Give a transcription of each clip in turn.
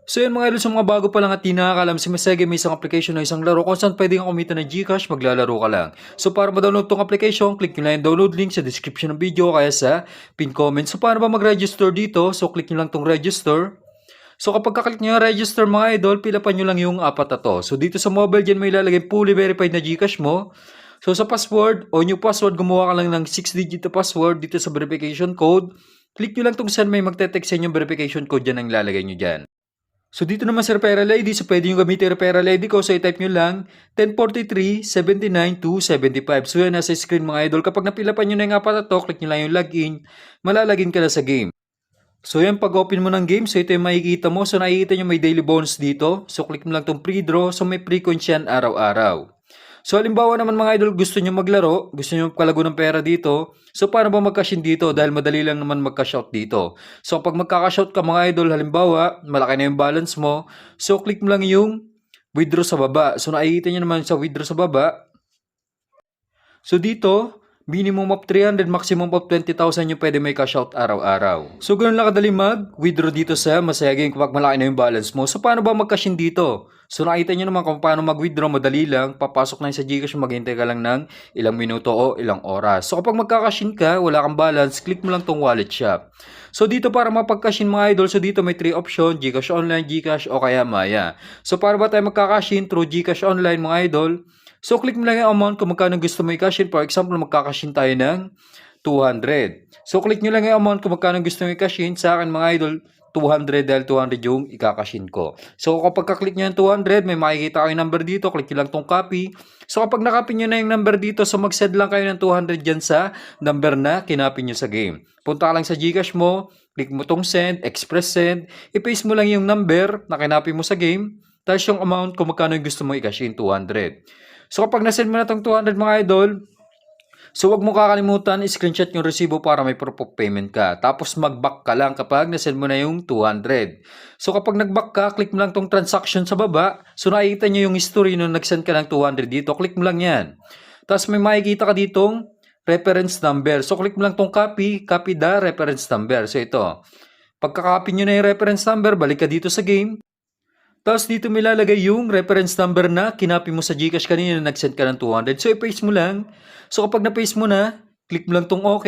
So yun mga idol, sa mga bago pa lang at di nakakalam, si Masege may isang application na isang laro kung saan pwede kang kumita ng Gcash, maglalaro ka lang. So para ma-download tong application, click nyo lang yung download link sa description ng video kaya sa pin comment. So paano ba mag-register dito? So click nyo lang tong register. So kapag kaklik nyo yung register mga idol, pilapan nyo lang yung apat na to. So dito sa mobile dyan may ilalagay fully verified na Gcash mo. So sa password o new password, gumawa ka lang ng 6-digit na password dito sa verification code. Click nyo lang tong send, may magte-text sa inyo yung verification code dyan ang ilalagay nyo dyan. So dito naman sa referral ID, so pwede nyo gamitin yung referral ID ko. So i-type nyo lang 1043-79-275. So yan, nasa screen mga idol. Kapag napilapan nyo na yung apat na to, click nyo lang yung login. Malalagin ka na sa game. So yan, pag open mo ng game, so ito yung makikita mo. So nakikita nyo may daily bonus dito. So click mo lang itong pre-draw. So may frequency yan araw-araw. So halimbawa naman mga idol, gusto nyo maglaro, gusto nyo magkalago ng pera dito. So paano ba mag-cash in dito? Dahil madali lang naman mag-cash out dito. So pag magka-cash out ka mga idol, halimbawa, malaki na yung balance mo. So click mo lang yung withdraw sa baba. So nakikita nyo naman sa withdraw sa baba. So dito, minimum of 300, maximum of 20,000 yung pwede may cash out araw-araw. So ganun lang kadali mag-withdraw dito sa Masaya Game kapag malaki na yung balance mo. So paano ba mag-cash in dito? So nakita nyo naman kung paano mag-withdraw, madali lang. Papasok na yung sa Gcash, maghintay ka lang ng ilang minuto o ilang oras. So kapag magka-cash in ka, wala kang balance, click mo lang tong wallet shop. So dito para mapag-cash in mga idol, so dito may 3 option, Gcash Online, Gcash o kaya Maya. So para ba tayo magka-cash in through Gcash Online mga idol? So click mo lang yung amount kung magkano gusto mo i-cash in. For example, magka-cash in tayo ng 200. So click nyo lang yung amount kung magkano gusto mo i-cash in. Sa akin mga idol, 200 dahil 200 yung ikakashin ko. So kapag ka-click nyo yung 200, may makikita kayo yung number dito. Click nyo lang tong copy. So kapag nakopy nyo na yung number dito, so mag-send lang kayo ng 200 dyan sa number na kinopy nyo sa game. Punta ka lang sa Gcash mo, click mo tong send, express send, i-paste mo lang yung number na kinopy mo sa game, tapos yung amount kung magkano yung gusto mo i-cash in, 200. So kapag na-send mo na tong 200 mga idol, so wag mo kakalimutan, screenshot yung resibo para may proof of payment ka. Tapos mag-back ka lang kapag nasend mo na yung 200. So kapag nag-back ka, click mo lang tong transaction sa baba. So nakikita nyo yung history nung nag-send ka ng 200 dito. Click mo lang yan. Tapos may makikita ka ditong reference number. So click mo lang tong copy the reference number. So ito. Pagka-copy nyo na yung reference number, balik ka dito sa game. Tapos dito may lalagay yung reference number na kinopy mo sa Gcash kanina na nag-send ka ng 200. So i-paste mo lang. So kapag na-paste mo na, click mo lang tong OK.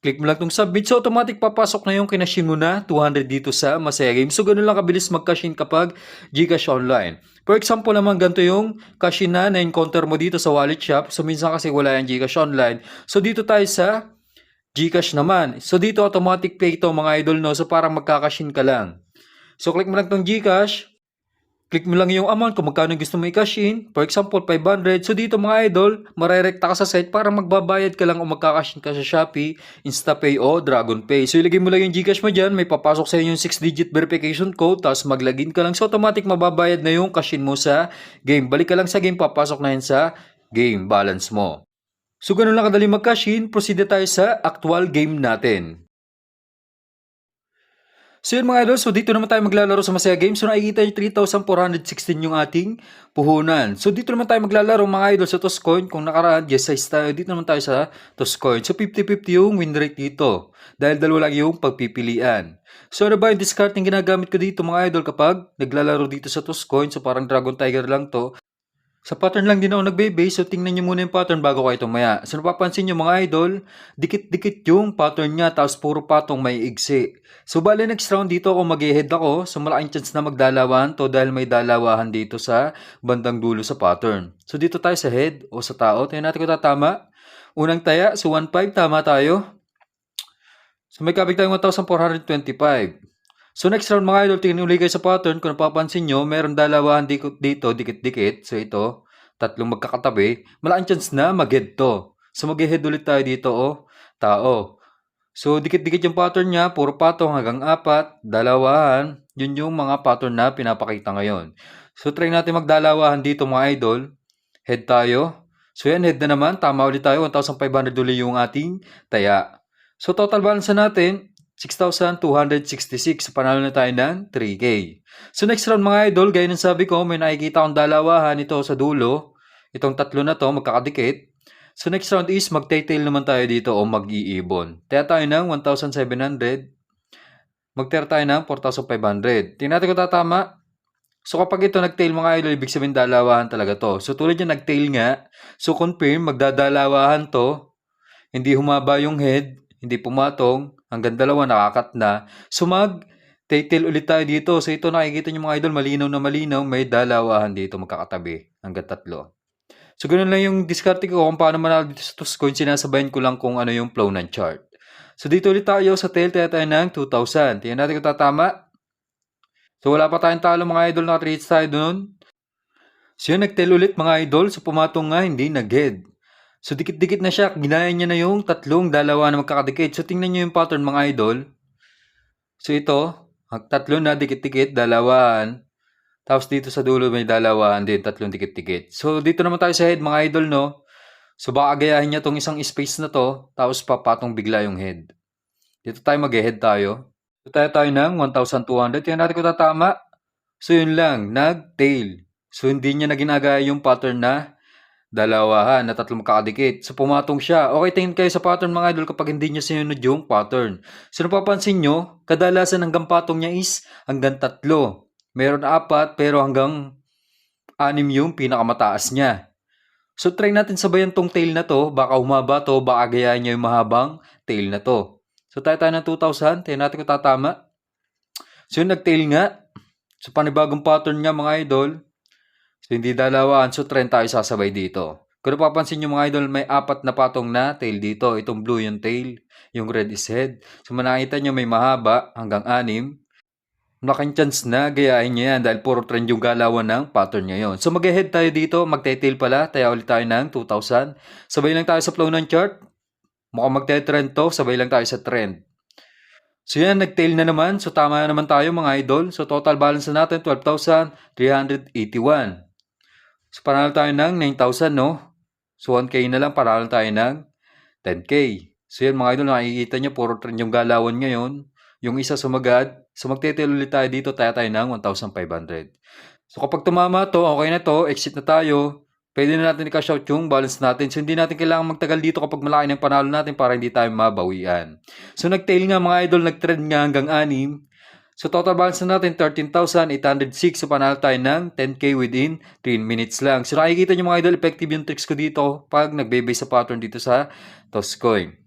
Click mo lang tong submit. So automatic papasok na yung kinashin mo na 200 dito sa Masaya Game. So ganun lang kabilis mag-cash in kapag Gcash Online. For example naman, ganito yung cash in na na-encounter mo dito sa wallet shop. So minsan kasi wala yung Gcash Online. So dito tayo sa Gcash naman. So dito automatic pay ito mga idol, no? So parang magka-cash in ka lang. So click mo lang tong Gcash. Click mo lang yung amount kung magkano gusto mo i-cash in. For example, 500. So dito mga idol, marerekta ka sa site para magbabayad ka lang o magka-cash in ka sa Shopee, InstaPay o DragonPay. So ilagay mo lang yung Gcash mo dyan, may papasok sa inyo yung 6-digit verification code, tapos mag-login ka lang. So automatic mababayad na yung cash in mo sa game. Balik ka lang sa game, papasok na yun sa game balance mo. So ganun lang kadali mag-cash in, proceed na tayo sa actual game natin. So yun mga idol, so dito naman tayo maglalaro sa Masaya Games. So nakikita nyo 3,416 yung ating puhunan. So dito naman tayo maglalaro mga idol sa Toscoin. Kung nakaraan, yes size tayo. Dito naman tayo sa Toscoin. So 50-50 yung win rate dito. Dahil dalawa lang yung pagpipilian. So ano ba yung discarding ginagamit ko dito mga idol kapag naglalaro dito sa Toscoin. So parang Dragon Tiger lang to. Sa pattern lang din ako nagbe-base, so tingnan nyo muna yung pattern bago kayo tumaya. So napapansin nyo mga idol, dikit-dikit yung pattern niya, tapos puro patong may igsi. So bali next round dito ako mag-head ako, so malaking chance na magdalawahan to dahil may dalawahan dito sa bandang dulo sa pattern. So dito tayo sa head o sa tao, tingnan natin kung tatama. Unang taya, so 1.5, tama tayo. So may kabig tayong 1,425. So next round mga idol, tingnan ulit kayo sa pattern. Kung napapansin nyo, meron dalawahan dito, dikit-dikit. So ito, tatlong magkakatabi. Malaking chance na mag-head to. So mag-head ulit tayo dito, oh, tao. So dikit-dikit yung pattern niya, puro patong hanggang 4, dalawahan. Yun yung mga pattern na pinapakita ngayon. So try natin magdalawahan dito mga idol. Head tayo. So yan, head na naman. Tama ulit tayo. 1,500 ulit yung ating taya. So total balance natin, 6,266. Panalo na tayo ng 3K. So next round mga idol, gaya ng sabi ko, may nakikita akong dalawahan ito sa dulo. Itong tatlo na to magkakadikit. So next round is mag-tail naman tayo dito o mag-iibon. Taya tayo ng 1,700. Mag-tira tayo ng 4,500. Tingnan natin kung tatama. So kapag ito nag-tail mga idol, ibig sabihin dalawahan talaga to. So tulad yan nag-tail nga. So confirm, magdadalawahan to. Hindi humaba yung head, hindi pumatong, hanggang dalawa nakakat na. So mag-tail ulit tayo dito. So ito nakikita nyo mga idol, malinaw na malinaw, may dalawahan dito magkakatabi hanggang tatlo. So ganun lang yung diskarte ko kung paano manalo dito sa Toscoin. Sinasabayan ko lang kung ano yung flow ng chart. So dito ulit tayo sa tail, tayo ng 2,000. Tingnan natin kung tatama. So wala pa tayong talo mga idol, naka-trades tayo doon. So yun, nag-tail ulit mga idol. So pumatong nga, hindi nag-head. So dikit-dikit na siya, ginaya niya na yung tatlong dalawa na magkakadikit. So tingnan niyo yung pattern mga idol. So ito, tatlo na dikit-dikit, dalawahan. Tapos dito sa dulo may dalawahan din, tatlong dikit-dikit. So dito naman tayo sa head mga idol, no? So baka gayahin niya tong isang space na to, tapos papatong bigla yung head. Dito tayo mag-head tayo. Dito tayo ng 1,200. Tingnan natin kung tatama. So yun lang, nag-tail. So hindi niya na ginagaya yung pattern na dalawahan na tatlong magkakadikit. So pumatong siya. Okay, tingin kayo sa pattern mga idol kapag hindi niya sinunod yung pattern. So napapansin nyo, kadalasan hanggang patong niya is hanggang tatlo. Meron 4 pero hanggang 6 yung pinakamataas niya. So try natin sabayan tong tail na to. Baka humaba to, baka gayahin niya yung mahabang tail na to. So tayo ng 2,000. Tayo natin kung tatama. So yun, nag-tail nga. So panibagong pattern nga mga idol. So hindi dalawahan. So trend tayo sasabay dito. Kung napapansin nyo mga idol, may 4 na patong na tail dito. Itong blue yung tail. Yung red is head. So manakita nyo may mahaba hanggang 6. Malaking chance na gayahin niya yan dahil puro trend yung galawan ng pattern niya yun. So mag-head tayo dito, mag-tail pala, tayo ulit tayo ng 2,000. Sabay lang tayo sa flow ng chart. Mukhang mag-trend to, sabay lang tayo sa trend. So yan, nag-tail na naman. So tama na naman tayo mga idol. So total balance na natin, 12,381. So panalo tayo ng 9,000, no? So 1K na lang, panalo tayo ng 10K. So yan mga idol, nakikita nyo, puro trend yung galawan ngayon. Yung isa sumagad. So magte-tail ulit tayo dito, tayo ng 1,500. So kapag tumama to, okay na to, exit na tayo. Pwede na natin i-cash out yung balance natin. So hindi natin kailangan magtagal dito kapag malaki ng panalo natin para hindi tayo mabawian. So nag-tail nga mga idol, nag-trend nga hanggang 6. So total balance na natin 13,806. So panalo tayo ng 10K within 3 minutes lang. So nakikita nyo mga idol, effective yung tricks ko dito pag nagbe-base sa pattern dito sa Toscoin.